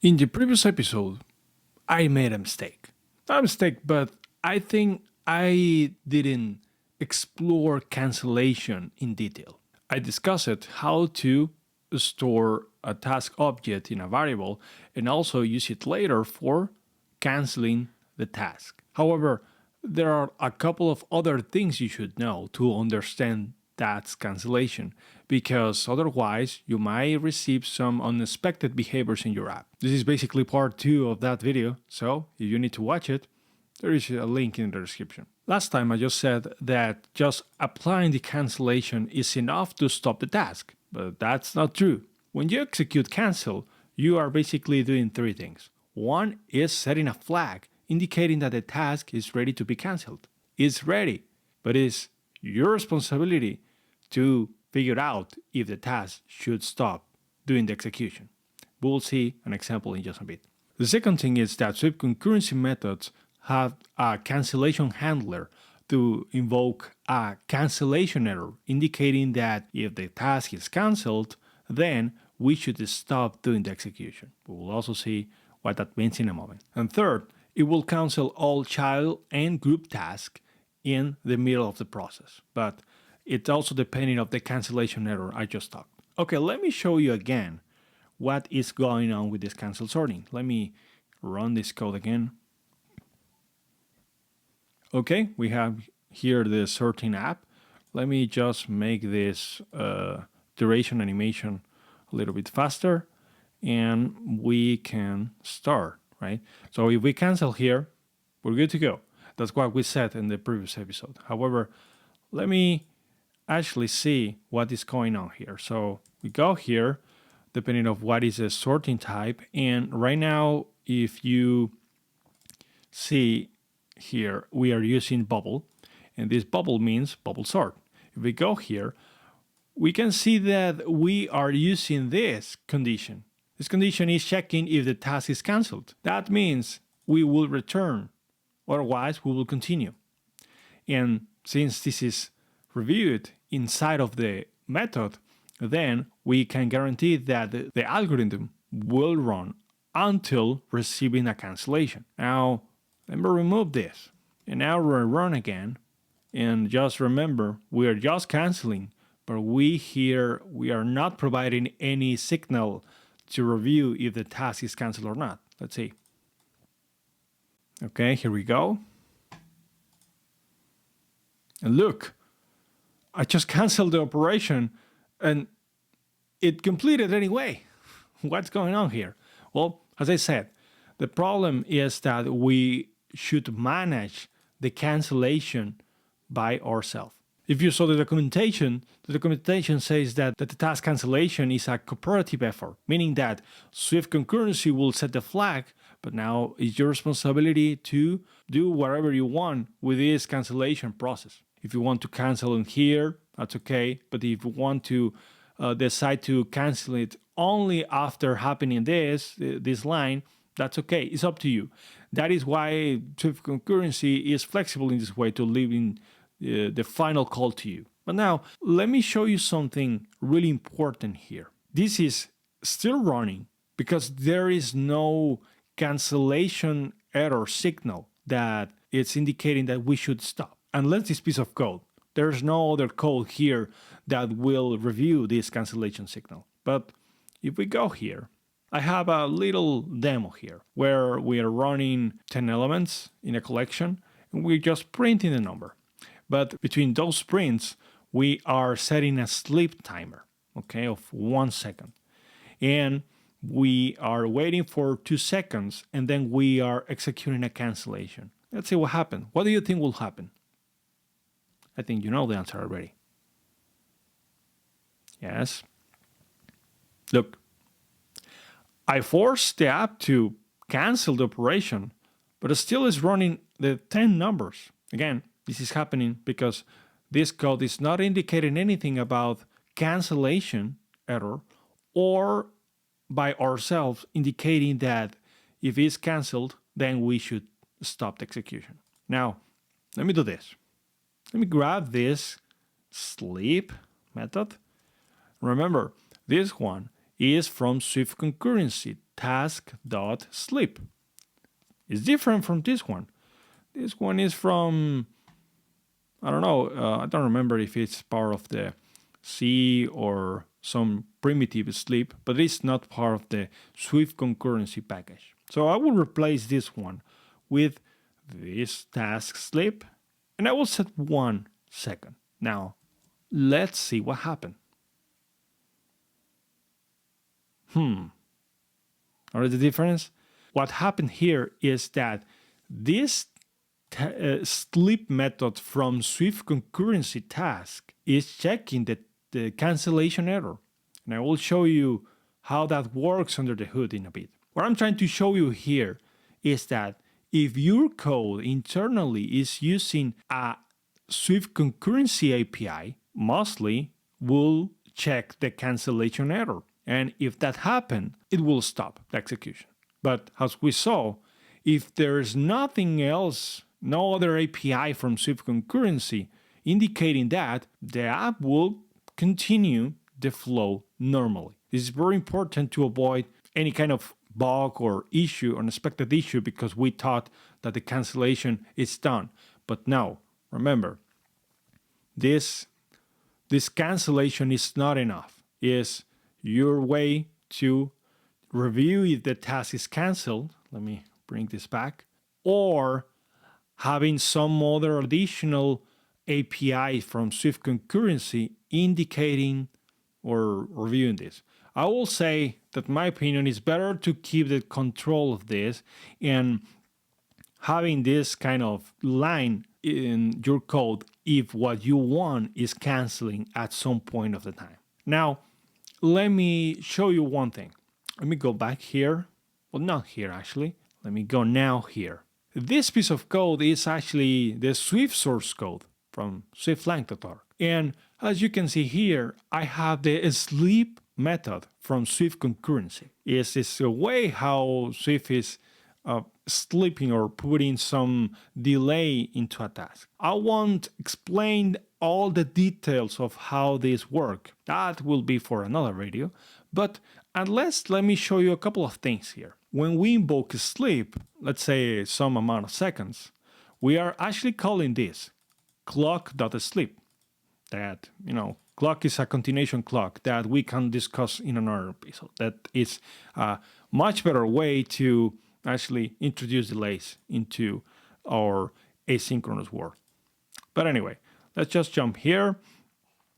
In the previous episode, I made a mistake. Not a mistake, but I think I didn't explore cancellation in detail. I discussed how to store a task object in a variable and also use it later for canceling the task. However, there are a couple of other things you should know to understand task cancellation, because otherwise you might receive some unexpected behaviors in your app. This is basically part 2 of that video, so if you need to watch it, there is a link in the description. Last time I just said that just applying the cancellation is enough to stop the task, but that's not true. When you execute cancel, you are basically doing 3 things. One is setting a flag indicating that the task is ready to be cancelled. It's ready, but it's your responsibility to figure out if the task should stop doing the execution. We'll see an example in just a bit. The second thing is that Swift Concurrency methods have a cancellation handler to invoke a cancellation error, indicating that if the task is cancelled, then we should stop doing the execution. We will also see what that means in a moment. And third, it will cancel all child and group tasks in the middle of the process, but it's also depending on the cancellation error I just talked. Okay, let me show you again what is going on with this cancel sorting. Let me run this code again. Okay, we have here the sorting app. Let me just make this duration animation a little bit faster and we can start, right? So if we cancel here, we're good to go. That's what we said in the previous episode. However, let me actually see what is going on here. So we go here, depending on what is the sorting type. And right now, if you see here, we are using bubble. And this bubble means bubble sort. If we go here, we can see that we are using this condition. This condition is checking if the task is cancelled. That means we will return. Otherwise, we will continue. And since this is reviewed inside of the method, then we can guarantee that the algorithm will run until receiving a cancellation. Now, let me remove this. And now we'll run again. And just remember, we are just canceling, but we are not providing any signal to review if the task is canceled or not. Let's see. Okay, here we go. And look, I just canceled the operation and it completed anyway. What's going on here? Well, as I said, the problem is that we should manage the cancellation by ourselves. If you saw the documentation says that the task cancellation is a cooperative effort, meaning that Swift Concurrency will set the flag, but now it's your responsibility to do whatever you want with this cancellation process. If you want to cancel in here, that's okay. But if you want to decide to cancel it only after happening this line, that's okay. It's up to you. That is why Swift Concurrency is flexible in this way to leave in the final call to you. But now, let me show you something really important here. This is still running because there is no cancellation error signal that it's indicating that we should stop. Unless this piece of code, there's no other code here that will review this cancellation signal. But if we go here, I have a little demo here where we are running 10 elements in a collection and we're just printing the number. But between those prints, we are setting a sleep timer, okay, of 1 second. And we are waiting for 2 seconds and then we are executing a cancellation. Let's see what happened. What do you think will happen? I think you know the answer already. Yes. Look, I forced the app to cancel the operation, but it still is running the 10 numbers. Again, this is happening because this code is not indicating anything about cancellation error or by ourselves indicating that if it's canceled, then we should stop the execution. Now, let me do this. Let me grab this sleep method. Remember, this one is from Swift Concurrency. Task.sleep. It's different from this one. This one is from, I don't know, I don't remember if it's part of the C or some primitive sleep, but it's not part of the Swift Concurrency package. So I will replace this one with this task sleep, and I will set 1 second. Now, let's see what happened. What is the difference? What happened here is that this sleep method from Swift Concurrency task is checking the cancellation error. And I will show you how that works under the hood in a bit. What I'm trying to show you here is that if your code internally is using a Swift Concurrency API, mostly will check the cancellation error. And if that happens, it will stop the execution. But as we saw, if there's nothing else, no other API from Swift Concurrency indicating that, the app will continue the flow normally. This is very important to avoid any kind of bug or issue, unexpected issue, because we thought that the cancellation is done. But now, remember, this cancellation is not enough. It's your way to review if the task is canceled. Let me bring this back. Or having some other additional API from Swift Concurrency indicating or reviewing this. I will say that my opinion is better to keep the control of this and having this kind of line in your code if what you want is canceling at some point of the time. Now, let me show you one thing. Let me go back here. Well, not here actually. Let me go now here. This piece of code is actually the Swift source code from swiftlang.org. And as you can see here, I have the sleep method from Swift Concurrency. It's a way how Swift is sleeping or putting some delay into a task. I won't explain all the details of how this works. That will be for another video. But let me show you a couple of things here. When we invoke sleep, let's say some amount of seconds, we are actually calling this clock.sleep. That, clock is a continuation clock that we can discuss in another episode. That is a much better way to actually introduce delays into our asynchronous world. But anyway, let's just jump here.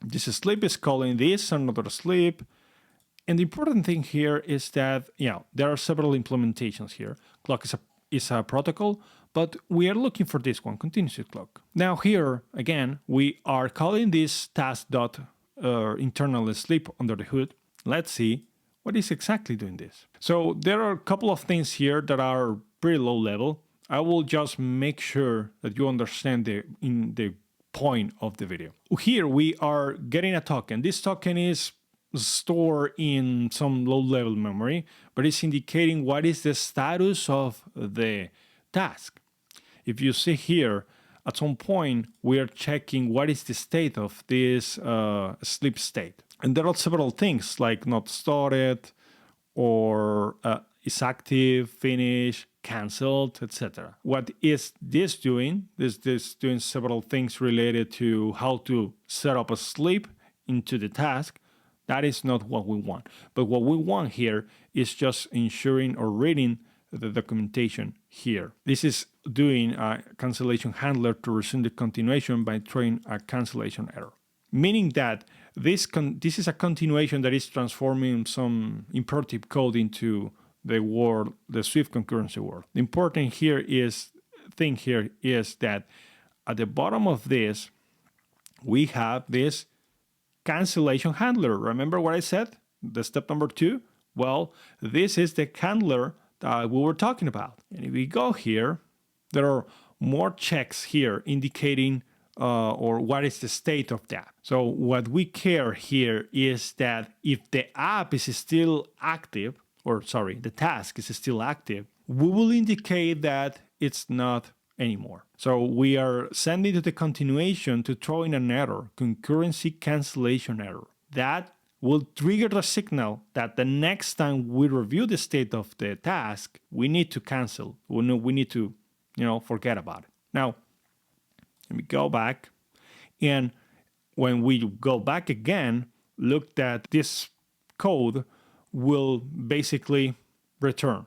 This sleep is calling this another sleep. And the important thing here is that, there are several implementations here. Clock is a protocol, but we are looking for this one, continuous clock. Now here, again, we are calling this task.internal sleep under the hood. Let's see what is exactly doing this. So there are a couple of things here that are pretty low level. I will just make sure that you understand the point of the video. Here we are getting a token. This token is stored in some low-level memory, but it's indicating what is the status of the task. If you see here, at some point, we are checking what is the state of this sleep state. And there are several things like not started, or is active, finished, cancelled, etc. What is this doing? This doing several things related to how to set up a sleep into the task. That is not what we want. But what we want here is just ensuring or reading the documentation here. This is doing a cancellation handler to resume the continuation by throwing a cancellation error. Meaning that this is a continuation that is transforming some imperative code into the Swift concurrency world. The important thing here is that at the bottom of this, we have this cancellation handler. Remember what I said? The step number 2? Well, this is the handler that we were talking about. And if we go here, there are more checks here indicating or what is the state of the app. So what we care here is that if the app is still active, the task is still active, we will indicate that it's not anymore. So we are sending to the continuation to throw in an error, concurrency cancellation error. That will trigger the signal that the next time we review the state of the task, we need to cancel. We need to, forget about it. Now, let me go back. And when we go back again, look that this code will basically return,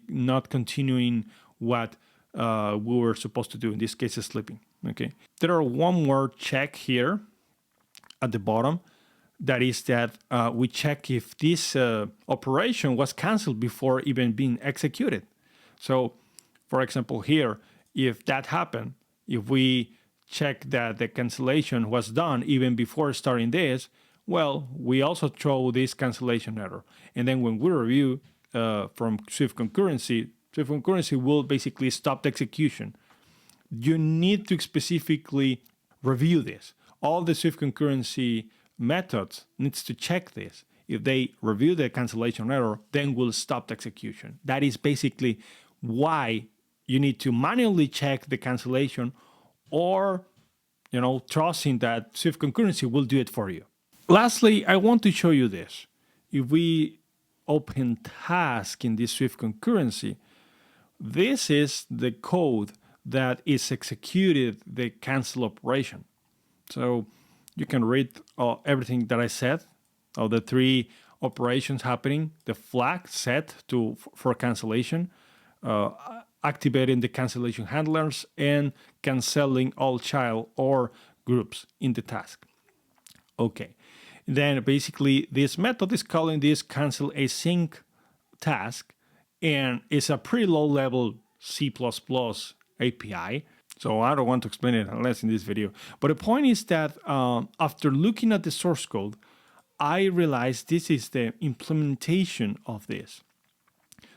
not continuing what we were supposed to do. In this case, sleeping. Okay. There are one more check here at the bottom. That is that we check if this operation was canceled before even being executed. So, for example, here, if that happened, if we check that the cancellation was done even before starting this, well, we also throw this cancellation error. And then when we review from Swift Concurrency, Swift Concurrency will basically stop the execution. You need to specifically review this. All the Swift Concurrency methods needs to check this. If they review the cancellation error, then we'll stop the execution. That is basically why you need to manually check the cancellation, or trusting that Swift Concurrency will do it for you. Lastly, I want to show you this. If we open task in this Swift Concurrency, this is the code that is executed the cancel operation. So you can read everything that I said, of the three operations happening: the flag set for cancellation, activating the cancellation handlers, and canceling all child or groups in the task. Okay, then basically this method is calling this cancel async task, and it's a pretty low level C++ API. So I don't want to explain it unless in this video. But the point is that after looking at the source code, I realized this is the implementation of this.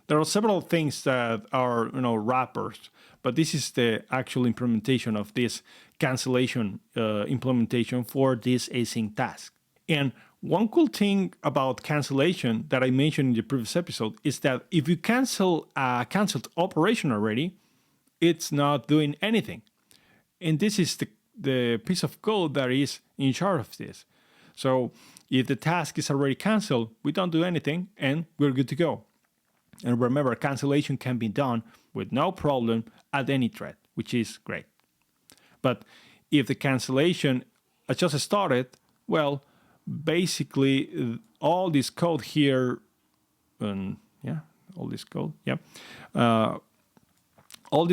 There are several things that are wrappers, but this is the actual implementation of this cancellation implementation for this async task. And one cool thing about cancellation that I mentioned in the previous episode is that if you cancel a canceled operation already, it's not doing anything. And this is the piece of code that is in charge of this. So if the task is already canceled, we don't do anything and we're good to go. And remember, cancellation can be done with no problem at any thread, which is great. But if the cancellation has just started, well, basically all this code here, all this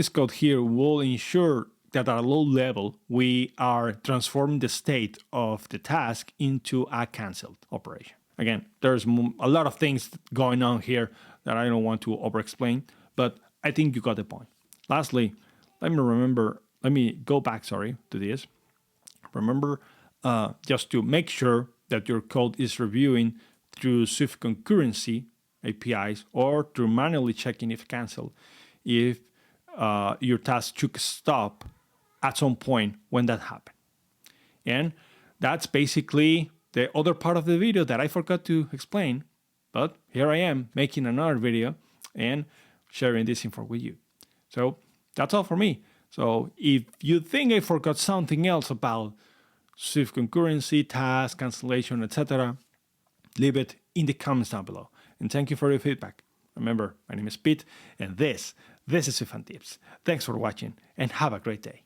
code here will ensure that at a low level, we are transforming the state of the task into a canceled operation. Again, there's a lot of things going on here that I don't want to over-explain, but I think you got the point. Lastly, let me go back, to this. Remember, just to make sure that your code is reviewing through Swift Concurrency APIs or through manually checking if canceled, if your task should stop at some point when that happened. And that's basically the other part of the video that I forgot to explain, but here I am making another video and sharing this info with you. So that's all for me. So if you think I forgot something else about Swift Concurrency, task, cancellation, etc., leave it in the comments down below. And thank you for your feedback. Remember, my name is Pete, and this is Swift and Tips. Thanks for watching, and have a great day.